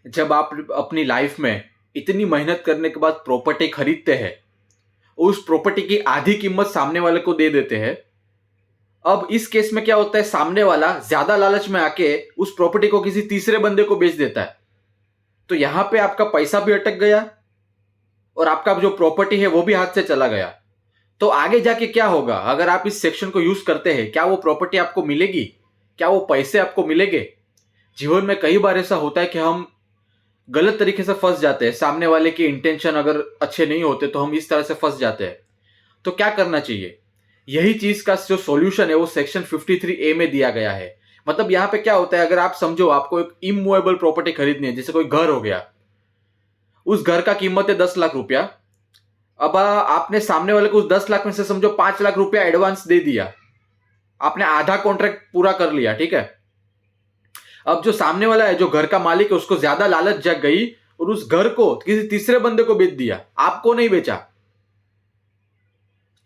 जब आप अपनी लाइफ में इतनी मेहनत करने के बाद प्रॉपर्टी खरीदते हैं, उस प्रॉपर्टी की आधी कीमत सामने वाले को दे देते हैं। अब इस केस में क्या होता है, सामने वाला ज्यादा लालच में आके उस प्रॉपर्टी को किसी तीसरे बंदे को बेच देता है। तो यहां पे आपका पैसा भी अटक गया और आपका जो प्रॉपर्टी है वो भी हाथ से चला गया। तो आगे जाके क्या होगा अगर आप इस सेक्शन को यूज करते हैं? क्या वो प्रॉपर्टी आपको मिलेगी? क्या वो पैसे आपको मिलेंगे? जीवन में कई बार ऐसा होता है कि हम गलत तरीके से फंस जाते हैं। सामने वाले के इंटेंशन अगर अच्छे नहीं होते तो हम इस तरह से फंस जाते हैं। तो क्या करना चाहिए? यही चीज का जो सॉल्यूशन है वो सेक्शन 53A में दिया गया है। मतलब यहां पे क्या होता है, अगर आप समझो आपको एक इमूवेबल प्रॉपर्टी खरीदनी है, जैसे कोई घर हो गया, उस घर का कीमत है 10 लाख रुपया। अब आपने सामने वाले को उस 10 लाख में से समझो 5 लाख रुपया एडवांस दे दिया, आपने आधा कॉन्ट्रैक्ट पूरा कर लिया, ठीक है। अब जो सामने वाला है, जो घर का मालिक है, उसको ज्यादा लालच जग गई और उस घर को किसी तीसरे बंदे को बेच दिया, आपको नहीं बेचा।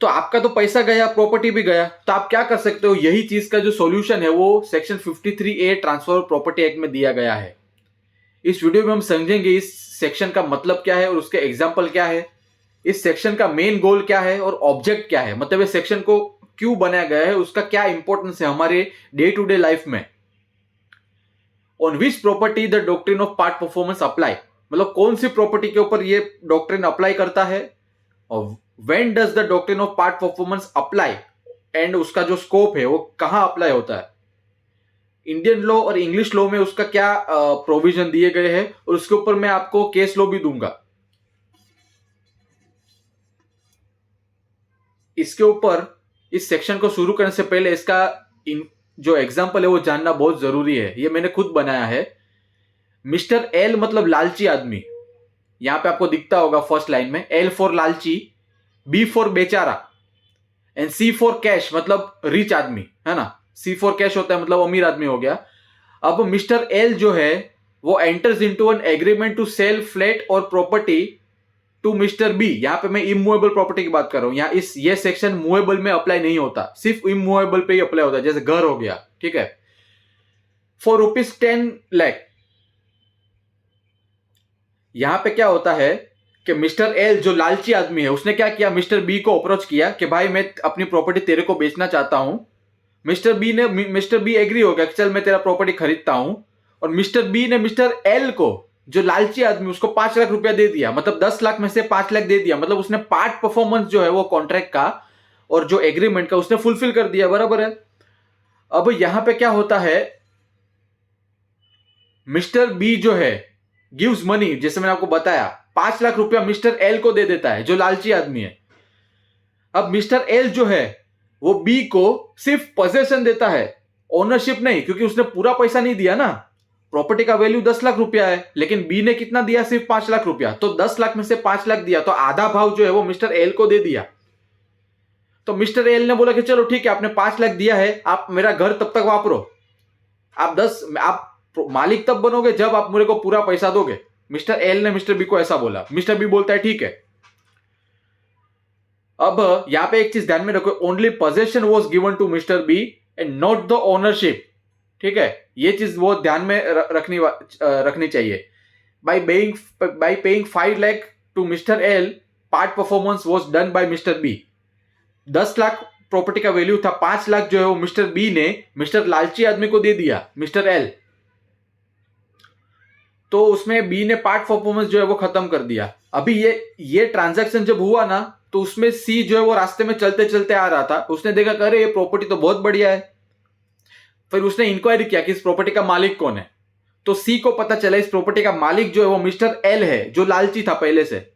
तो आपका तो पैसा गया, प्रॉपर्टी भी गया। तो आप क्या कर सकते हो? यही चीज का जो सॉल्यूशन है वो section 53A transfer property act में दिया गया है। इस वीडियो में हम समझेंगे इस सेक्शन का मतलब क्या है और उसके एग्जाम्पल क्या है, इस सेक्शन का मेन गोल क्या है और ऑब्जेक्ट क्या है, मतलब इस सेक्शन को क्यों बनाया गया है, उसका क्या इंपॉर्टेंस है हमारे डे टू डे लाइफ में। On which property the doctrine of part performance apply, मतलब कौन सी प्रॉपर्टी के ऊपर ये डॉक्ट्रिन अप्लाई करता है, और when does the doctrine of part performance apply, and उसका जो स्कोप है वो कहां अप्लाई होता है। इंडियन लॉ और इंग्लिश लॉ में उसका क्या प्रोविजन दिए गए हैं, और उसके ऊपर मैं आपको केस लॉ भी दूंगा। इसके ऊपर इस सेक्शन को शुरू करने से पहले इसका जो एग्जाम्पल है वो जानना बहुत जरूरी है। ये मैंने खुद बनाया है। मिस्टर एल मतलब लालची आदमी, यहां पे आपको दिखता होगा फर्स्ट लाइन में, एल फॉर लालची, बी फॉर बेचारा, एंड सी फॉर कैश मतलब रिच आदमी, है ना। सी फॉर कैश होता है मतलब अमीर आदमी हो गया। अब मिस्टर एल जो है वो enters into an agreement to sell flat और प्रॉपर्टी टू मिस्टर बी। यहां पे मैं इमूवेबल प्रॉपर्टी की बात कर रहा हूं। यहां ये सेक्शन मूवेबल में अप्लाई नहीं होता, सिर्फ इमूवेबल पे ही अप्लाई होता है, जैसे घर हो गया, ठीक है। फॉर ₹10 लाख। यहां पे क्या होता है कि मिस्टर एल जो लालची आदमी है उसने क्या किया, मिस्टर बी को अप्रोच किया कि भाई मैं अपनी प्रॉपर्टी तेरे को बेचना चाहता हूं। मिस्टर बी एग्री हो गया कि चल मैं तेरा प्रॉपर्टी खरीदता हूं। और मिस्टर बी ने मिस्टर एल को, जो लालची आदमी, उसको 5 लाख रुपया दे दिया, मतलब 10 लाख में से 5 लाख दे दिया। मतलब उसने पार्ट परफॉर्मेंस जो है वो कॉन्ट्रैक्ट का और जो एग्रीमेंट का उसने फुलफिल कर दिया, बराबर है। अब यहां पे क्या होता है, मिस्टर बी जो है गिव्स मनी, जैसे मैंने आपको बताया, 5 लाख रुपया मिस्टर एल को दे देता है जो लालची आदमी है। अब मिस्टर एल जो है वो बी को सिर्फ पोजेशन देता है, ओनरशिप नहीं, क्योंकि उसने पूरा पैसा नहीं दिया ना। प्रॉपर्टी का वैल्यू 10 लाख रुपया है, लेकिन बी ने कितना दिया, सिर्फ 5 लाख रुपया। तो 10 लाख में से 5 लाख दिया, तो आधा भाव जो है वो मिस्टर एल को दे दिया। तो मिस्टर एल ने बोला कि चलो ठीक है, आपने 5 लाख दिया है, आप मेरा घर तब तक वापरो, आप मालिक तब बनोगे जब आप मेरे को पूरा पैसा दोगे। मिस्टर एल ने मिस्टर बी को ऐसा बोला। मिस्टर बी बोलता है ठीक है। अब यहां पे एक चीज ध्यान में रखो, only possession was given to mister B and not the ownership, ठीक है। ये चीज वो ध्यान में रखनी चाहिए। By paying 5 lakh to mister L, part performance was done by mister B. 10 lakh property का वैल्यू था, 5 लाख जो है वो मिस्टर बी ने मिस्टर लालची आदमी को दे दिया, मिस्टर एल। तो उसमें बी ने पार्ट परफॉर्मेंस जो है वो खत्म कर दिया। अभी ये ट्रांजैक्शन जब हुआ ना, तो उसमें सी जो है वो रास्ते में चलते चलते आ रहा था। उसने देखा अरे ये प्रॉपर्टी तो बहुत बढ़िया है। फिर उसने इंक्वायरी किया कि इस प्रॉपर्टी का मालिक कौन है। तो सी को पता चला इस प्रॉपर्टी का मालिक जो है वो मिस्टर एल है, जो लालची था पहले से।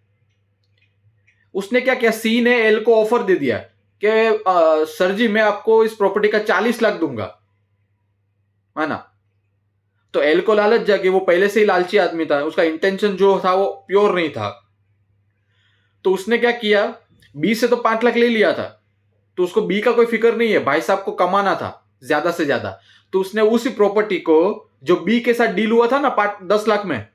उसने क्या किया, सी ने एल को ऑफर दे दिया कि सर जी मैं आपको इस प्रॉपर्टी का 40 लाख दूंगा, है ना। तो एल को लालच जागी, वो पहले से ही लालची आदमी था, उसका इंटेंशन जो था वो प्योर नहीं था। तो उसने क्या किया, बी से तो 5 लाख ले लिया था, तो उसको बी का कोई फिक्र नहीं है, भाई साहब को कमाना था ज्यादा से ज्यादा। तो उसने उसी प्रॉपर्टी को जो बी के साथ डील हुआ था ना 10 लाख में,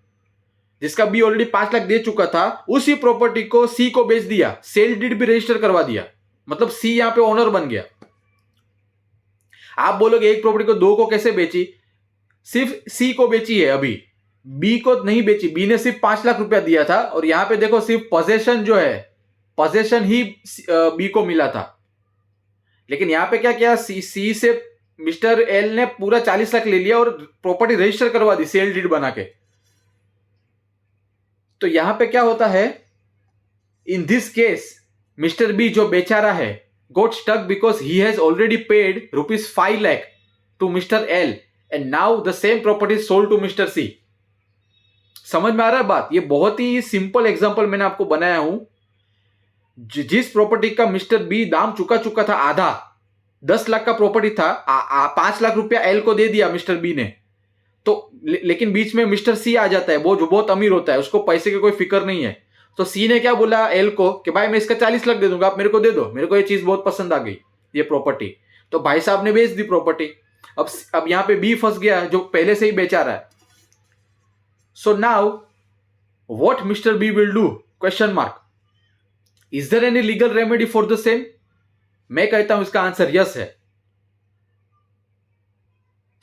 जिसका बी ऑलरेडी 5 लाख दे चुका था, उसी प्रॉपर्टी को सी को बेच दिया, सेल डीड भी रजिस्टर करवा दिया। मतलब सी यहां पे ओनर बन गया। आप बोलोगे एक प्रॉपर्टी को दो को कैसे बेची, सिर्फ सी को बेची है अभी, बी को नहीं बेची, बी ने सिर्फ 5 लाख रुपया दिया था, और यहां पे देखो सिर्फ पोजेशन जो है, पोजेशन ही बी को मिला था। लेकिन यहां पे क्या किया, सी से मिस्टर एल ने पूरा 40 लाख ले लिया और प्रॉपर्टी रजिस्टर करवा दी सेल डीड बना के। तो यहां पे क्या होता है, in this case mister B जो बेचारा है got stuck because he has already paid rupees 5 lakh to Mr. L and now the same property is sold to Mr. C। समझ में आ रहा है बात? ये बहुत ही सिंपल एग्जांपल मैंने आपको बनाया हूं। जिस प्रॉपर्टी का मिस्टर बी दाम चुका था आधा, 10 लाख का प्रॉपर्टी था, 5 लाख रुपया एल को दे दिया मिस्टर बी ने, तो लेकिन बीच में मिस्टर सी आ जाता है, वो जो बहुत अमीर होता है, उसको पैसे की कोई फिक्र नहीं है। तो सी ने क्या बोला एल को कि भाई मैं इसका 40 लाख दे दूंगा, आप मेरे को दे दो, मेरे को ये चीज बहुत पसंद आ गई, ये प्रॉपर्टी। तो भाई साहब ने बेच दी प्रॉपर्टी। अब यहां पे बी फंस गया जो पहले से ही बेचा रहा है। So now what mister B will do, question mark. Is there any legal remedy for the same? मैं कहता हूं इसका आंसर यस है।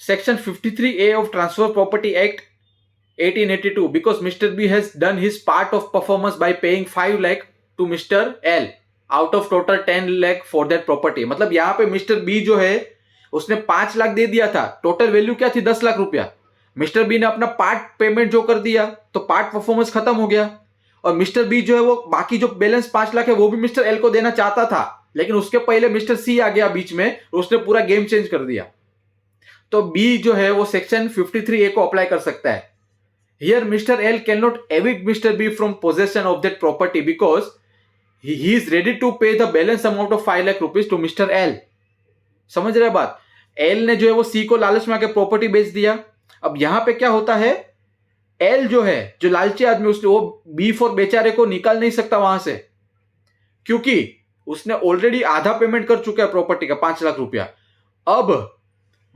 Section 53A of Transfer Property Act 1882, because Mr. B has done his part of performance by paying 5 lakh to Mr. L out of total 10 lakh for that property। मतलब यहां पे mister B जो है उसने 5 लाख दे दिया था, total value क्या थी 10 लाख रुपया। मिस्टर बी ने अपना पार्ट पेमेंट जो कर दिया तो पार्ट परफॉर्मेंस खत्म हो गया, और मिस्टर बी जो है वो बाकी जो बैलेंस 5 लाख है वो भी मिस्टर एल को देना चाहता था, लेकिन उसके पहले मिस्टर सी आ गया बीच में और उसने पूरा गेम चेंज कर दिया। तो बी जो है वो सेक्शन 53A को अप्लाई कर सकता है। Here Mr. L cannot evict Mr. B from possession of that property because he is ready to pay the balance amount of 5 lakh rupees to Mr. L। समझ रहे बात? L ने जो है वो C को लालच में आके प्रॉपर्टी बेच दिया। अब यहां पे क्या होता है, L जो है जो लालची आदमी, उसने वो B फॉर बेचारे को निकाल नहीं सकता वहां से, क्योंकि उसने ऑलरेडी आधा पेमेंट कर चुका है प्रॉपर्टी का 5 लाख रुपया। अब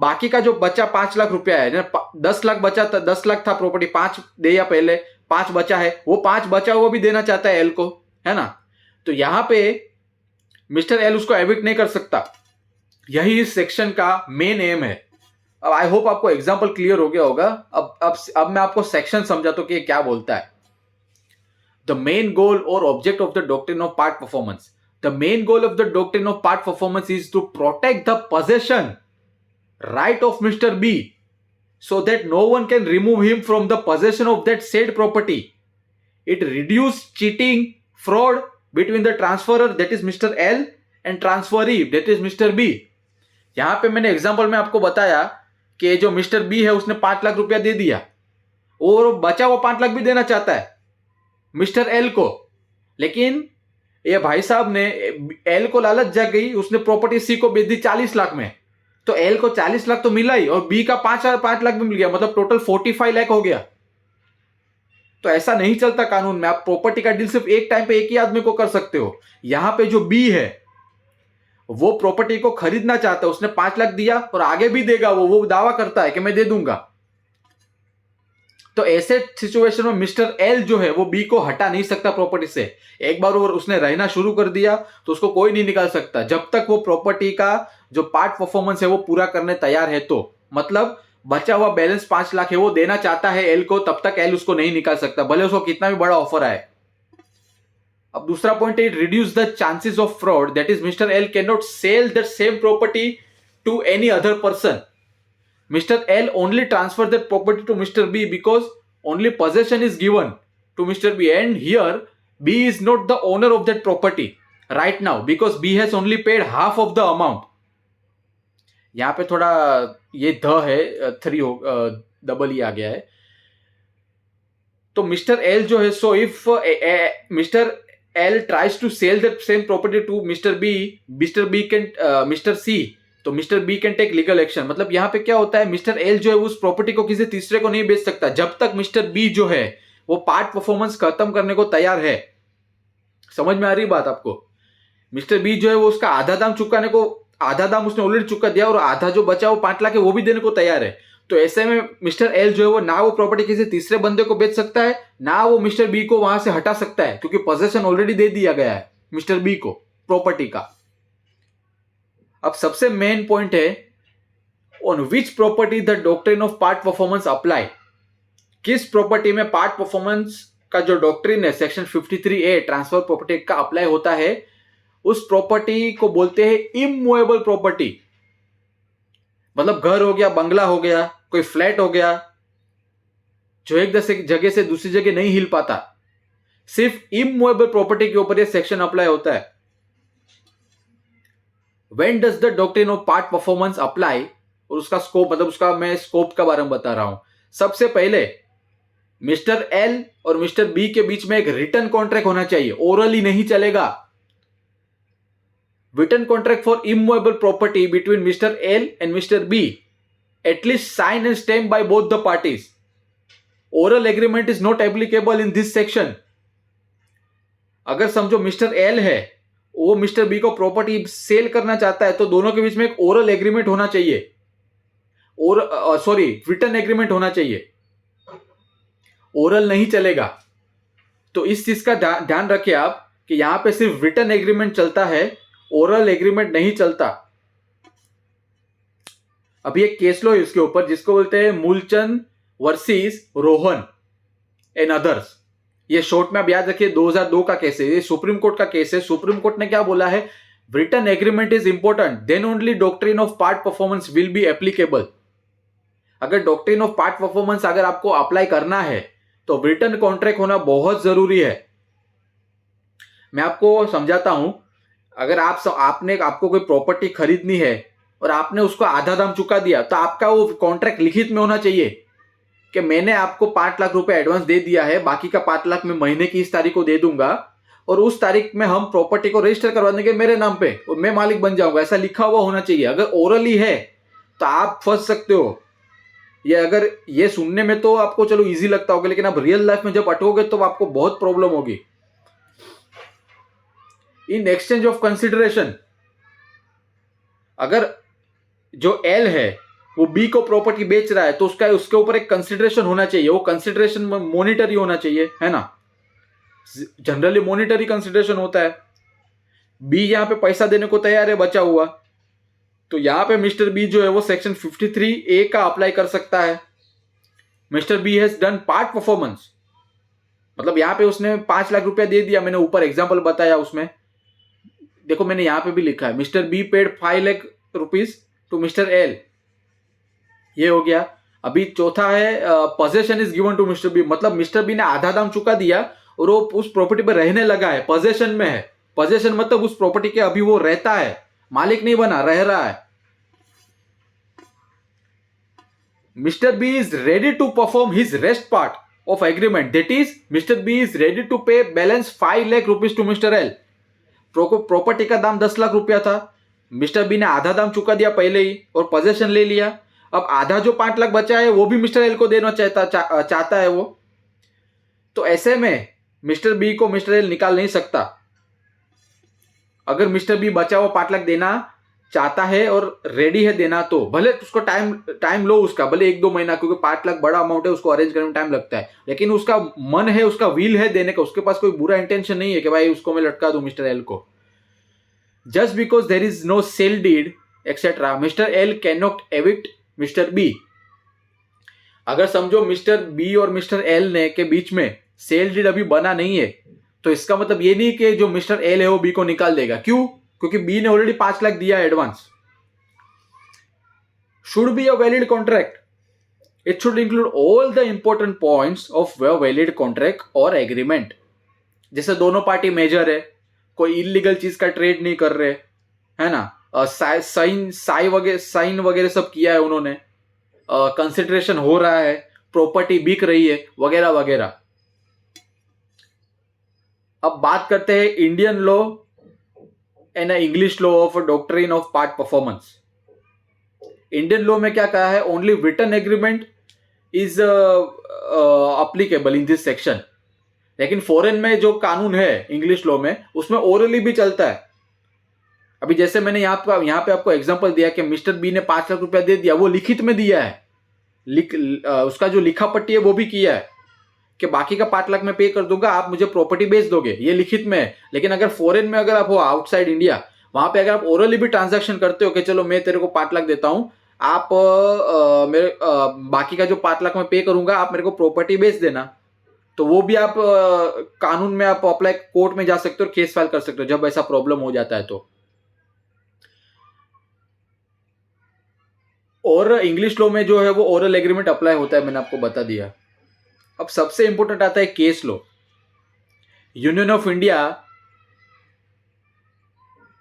बाकी का जो बचा 5 लाख रुपया है, 10 लाख बचा था, 10 लाख था प्रॉपर्टी, 5 दे या पहले, 5 बचा है, वो 5 बचा हुआ भी देना चाहता है एल को, है ना। तो यहां पे मिस्टर एल उसको एविक्ट नहीं कर सकता। यही इस सेक्शन का मेन एम है। अब आई होप आपको एग्जांपल क्लियर हो गया होगा। अब मैं आपको सेक्शन समझाता हूं कि क्या बोलता है। द मेन गोल और object of the doctrine of part performance. The main goal of the doctrine of part performance is to protect the possession right of Mr. B so that no one can remove him from the possession of that said property। It reduces cheating, fraud between the transferor that is Mr. L and transferee that is Mr. B। यहां पे मैंने example में आपको बताया कि जो mister B है उसने 5 लाख रुपया दे दिया और बचा वो 5 लाख भी देना चाहता है मिस्टर एल को, लेकिन ये भाई साहब ने एल को लालच जग गई, उसने प्रॉपर्टी सी को बेच दी 40 लाख में। तो एल को 40 लाख तो मिला ही और बी का 5 लाख भी मिल गया, मतलब टोटल 45 लाख हो गया। तो ऐसा नहीं चलता कानून में। आप प्रॉपर्टी का डील सिर्फ एक टाइम पे एक ही आदमी को कर सकते हो। यहां पे जो बी है वो प्रॉपर्टी को खरीदना चाहता है, उसने 5 लाख दिया और आगे भी देगा, वो दावा करता है कि मैं दे दूंगा। तो ऐसे सिचुएशन में मिस्टर एल जो है वो बी को हटा नहीं सकता प्रॉपर्टी से। एक बार वो उसने रहना शुरू कर दिया तो उसको कोई नहीं निकाल सकता जब तक वो प्रॉपर्टी का जो पार्ट परफॉर्मेंस है वो पूरा करने तैयार है। तो मतलब बचा हुआ बैलेंस 5 लाख है वो देना चाहता है एल को, तब तक एल उसको नहीं निकाल सकता, भले उसको कितना भी बड़ा ऑफर आए। अब दूसरा पॉइंट है, it reduce the chances of fraud, that is mister L can not sell that same property to any other person. Mr. L only transferred that property to Mr. B because only possession is given to Mr. B, and here B is not the owner of that property right now because B has only paid half of the amount। यहां पे थोड़ा ये ध है, 3 हो, double ही आ गया है। तो मिस्टर एल जो है, so if mister L tries to sell that same property to mister B can mister C, तो mister B can take legal action. मतलब यहां पे क्या होता है, मिस्टर एल जो है उस प्रॉपर्टी को किसी तीसरे को नहीं बेच सकता जब तक मिस्टर बी जो है वो पार्ट परफॉर्मेंस खत्म करने को तैयार है। समझ में आ रही बात आपको? मिस्टर बी जो है वो उसका आधा दाम चुकाने को, आधा दाम उसने ऑलरेडी चुका दिया और आधा जो बचा वो 5 लाख है वो भी देने को तैयार है। तो ऐसे में मिस्टर एल जो है वो ना वो प्रॉपर्टी किसी तीसरे बंदे को बेच सकता है, ना वो मिस्टर बी को वहां से हटा सकता है, क्योंकि पोजेशन ऑलरेडी दे दिया गया है मिस्टर बी को प्रॉपर्टी का। अब सबसे मेन पॉइंट है, on which property the doctrine of part performance apply. किस प्रॉपर्टी में पार्ट परफॉर्मेंस का जो डॉक्ट्रिन है सेक्शन 53A ट्रांसफर प्रॉपर्टी का अप्लाई होता है, उस प्रॉपर्टी को बोलते हैं इमूवेबल प्रॉपर्टी। मतलब घर हो गया, बंगला हो गया, कोई फ्लैट हो गया, जो एक जगह से दूसरी जगह नहीं हिल पाता, सिर्फ इमूवेबल प्रॉपर्टी के ऊपर ये सेक्शन अप्लाई होता है। When does the doctrine of part performance apply? और उसका स्कोप, मतलब उसका मैं स्कोप के बारे में बता रहा हूं। सबसे पहले मिस्टर एल और मिस्टर बी के बीच में एक रिटर्न कॉन्ट्रैक्ट होना चाहिए, ओरली नहीं चलेगा। Written contract for immovable property between mister L and mister B, at least sign and stamp by both the parties. Oral agreement is not applicable in this section. अगर समझो mister L है, वो mister B को property sell करना चाहता है, तो दोनों के बीच में एक ओरल एग्रीमेंट होना चाहिए, और सॉरी रिटर्न एग्रीमेंट होना चाहिए, ओरल नहीं चलेगा। तो इस चीज का ध्यान रखिए आप कि यहां पे सिर्फ रिटर्न एग्रीमेंट चलता है, ओरल एग्रीमेंट नहीं चलता। अभी एक केस लो इसके ऊपर जिसको बोलते हैं Moolchand versus Rohan and others. ये शॉर्ट में आप याद रखिए 2002 का केस है, ये सुप्रीम कोर्ट का केस है। सुप्रीम कोर्ट ने क्या बोला है, written agreement is important, then only doctrine of part performance will be applicable. अगर डॉक्ट्रिन ऑफ पार्ट परफॉर्मेंस अगर आपको अप्लाई करना है तो रिटर्न कॉन्ट्रैक्ट होना बहुत जरूरी है। मैं आपको समझाता हूं, अगर आपको कोई प्रॉपर्टी खरीदनी है और आपने उसको आधा दाम चुका दिया, तो आपका वो कॉन्ट्रैक्ट लिखित में होना चाहिए कि मैंने आपको 5 लाख रुपए एडवांस दे दिया है, बाकी का 5 लाख मैं महीने की इस तारीख को दे दूंगा, और उस तारीख में हम प्रॉपर्टी को रजिस्टर करवा देंगे मेरे नाम पे और मैं मालिक बन जाऊंगा, ऐसा लिखा हुआ होना चाहिए। अगर ओरली है तो आप फंस सकते हो। ये अगर ये सुनने में तो आपको चलो इजी लगता होगा, लेकिन आप रियल लाइफ में जब अटकोगे तो आपको बहुत प्रॉब्लम होगी। इन एक्सचेंज ऑफ कंसिडरेशन, अगर जो एल है वो बी को प्रॉपर्टी बेच रहा है तो उसके ऊपर एक कंसिडरेशन होना चाहिए। वो कंसिडरेशन मॉनिटरी होना चाहिए, है ना। जनरली मॉनिटरी कंसिडरेशन होता है। बी यहां पे पैसा देने को तैयार है बचा हुआ, तो यहां पे मिस्टर बी जो है वो सेक्शन 53A का अप्लाई कर सकता है। Mister B has done part performance, मतलब यहां पे उसने 5 लाख रुपया दे दिया। मैंने ऊपर एग्जांपल बताया, उसमें देखो मैंने यहां पे भी लिखा है, mister B paid 5 lakh rupees to mister L, ये हो गया। अभी चौथा है possession is given to mister B, मतलब मिस्टर बी ने आधा दाम चुका दिया और वो उस प्रॉपर्टी पर रहने लगा है, पोजेशन में है। पोजेशन मतलब उस प्रॉपर्टी के अभी वो रहता है, मालिक नहीं बना, रह रहा है। Mister B is ready to perform his rest part of agreement, that is mister B is ready to pay balance 5 lakh rupees to mister L. Property का दाम 10 लाख रुपया था, मिस्टर बी ने आधा दाम चुका दिया पहले ही और पोजेशन ले लिया। अब आधा जो 5 लाख बचा है वो भी मिस्टर एल को देना चाहता है वो, तो ऐसे में मिस्टर बी को मिस्टर एल निकाल नहीं सकता। अगर मिस्टर बी बचा हुआ 5 लाख देना चाहता है और रेडी है देना, तो भले उसको टाइम लो उसका, भले 1-2 महीना, क्योंकि 5 लाख बड़ा अमाउंट है, उसको अरेंज करने में टाइम लगता है, लेकिन उसका मन है, उसका विल है देने का, उसके पास कोई बुरा इंटेंशन नहीं है कि भाई उसको मैं लटका दूं मिस्टर एल को। Just because there is no sale deed etcetera, mister L can not evict mister B. अगर समझो मिस्टर बी और मिस्टर एल ने के बीच में सेल डीड अभी बना नहीं है, तो इसका मतलब ये नहीं कि जो मिस्टर एल है वो बी को निकाल देगा। क्यों? क्योंकि बी ने ऑलरेडी 5 लाख दिया advance. Should be a valid contract, it should include all the important points of valid contract और एग्रीमेंट। जैसे दोनों पार्टी मेजर है, कोई इलीगल चीज का ट्रेड नहीं कर रहे, है ना, साइन वगैरह सब किया है उन्होंने, कंसिडरेशन हो रहा है, प्रॉपर्टी बिक रही है, वगैरह वगैरह। अब बात करते हैं Indian law and English law of doctrine of part performance. Indian law में क्या कहा है, only written agreement is applicable in this section. लेकिन फॉरेन में जो कानून है इंग्लिश लॉ में, उसमें ओरली भी चलता है। अभी जैसे मैंने यहाँ पे आपको एग्जांपल दिया कि मिस्टर बी ने 5 लाख रुपया दे दिया, वो लिखित में दिया है, उसका जो लिखा पट्टी है वो भी किया है कि बाकी का 5 लाख मैं पे कर दूंगा, आप मुझे प्रॉपर्टी बेच दोगे, ये लिखित में है। लेकिन अगर फॉरेन में अगर आप हो आउटसाइड इंडिया, वहां पे अगर आप ओरली भी ट्रांजैक्शन करते हो कि चलो मैं तेरे को 5 लाख देता हूं, आप मेरे बाकी का जो 5 लाख मैं पे करूंगा, आप मेरे को प्रॉपर्टी बेच देना। तो वो भी आप कानून में आप अप्लाई, कोर्ट में जा सकते हो और केस फाइल कर सकते हो जब ऐसा प्रॉब्लम हो जाता है तो। और इंग्लिश लॉ में जो है वो ओरल एग्रीमेंट अप्लाई होता है, मैंने आपको बता दिया। अब सबसे इंपॉर्टेंट आता है case law. Union of India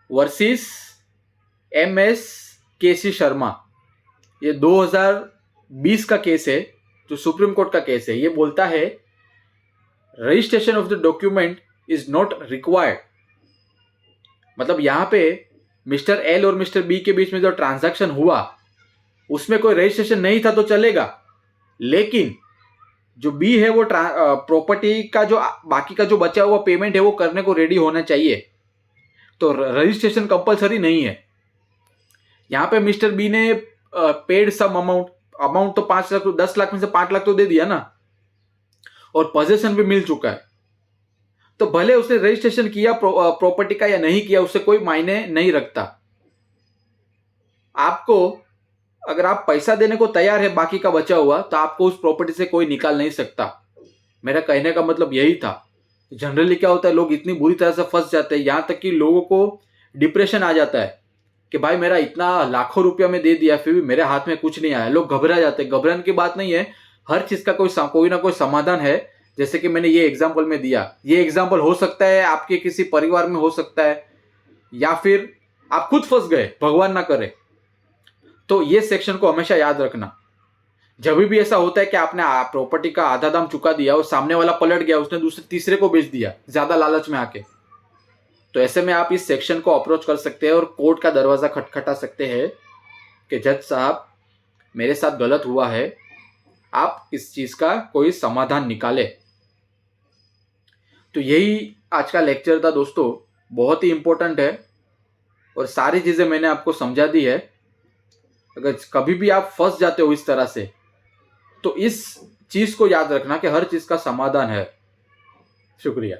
versus MS केसी शर्मा, ये 2020 का केस है, जो सुप्रीम कोर्ट का केस है। ये बोलता है registration of the document is not required. मतलब यहां पे मिस्टर एल और मिस्टर बी के बीच में जो ट्रांजैक्शन हुआ उसमें कोई रजिस्ट्रेशन नहीं था तो चलेगा, लेकिन जो बी है वो प्रॉपर्टी का जो बाकी का जो बचा हुआ पेमेंट है वो करने को रेडी होना चाहिए। तो रजिस्ट्रेशन कंपलसरी नहीं है। यहां पे मिस्टर बी ने पेड सम अमाउंट तो 5 लाख, 10 लाख में से 5 लाख तो दे दिया ना, और पोजेशन भी मिल चुका है। तो भले उसने रजिस्ट्रेशन किया प्रॉपर्टी का या नहीं किया, उससे कोई मायने नहीं रखता। आपको, अगर आप पैसा देने को तैयार है बाकी का बचा हुआ, तो आपको उस प्रॉपर्टी से कोई निकाल नहीं सकता। मेरा कहने का मतलब यही था। जनरली क्या होता है, लोग इतनी बुरी तरह से फंस जाते हैं, यहां तक कि लोगों को डिप्रेशन आ जाता है कि भाई मेरा इतना लाखों रुपया में दे दिया फिर भी मेरे हाथ में कुछ नहीं आया। लोग घबरा जाते हैं। घबराने की बात नहीं है, हर चीज का कोई ना कोई समाधान है। जैसे कि मैंने ये एग्जाम्पल में दिया, ये एग्जाम्पल हो सकता है आपके किसी परिवार में हो सकता है, या फिर आप खुद फंस गए, भगवान ना करे। तो ये सेक्शन को हमेशा याद रखना। जब भी ऐसा होता है कि आपने प्रॉपर्टी का आधा दाम चुका दिया और सामने वाला पलट गया, उसने दूसरे तीसरे को बेच दिया ज्यादा लालच में आके, तो ऐसे में आप इस सेक्शन को अप्रोच कर सकते हैं और कोर्ट का दरवाजा खटखटा सकते हैं कि जज साहब मेरे साथ गलत हुआ है, आप इस चीज का कोई समाधान निकाले। तो यही आज का लेक्चर था दोस्तों, बहुत ही इंपॉर्टेंट है और सारी चीजें मैंने आपको समझा दी है। अगर कभी भी आप फंस जाते हो इस तरह से, तो इस चीज को याद रखना कि हर चीज का समाधान है। शुक्रिया।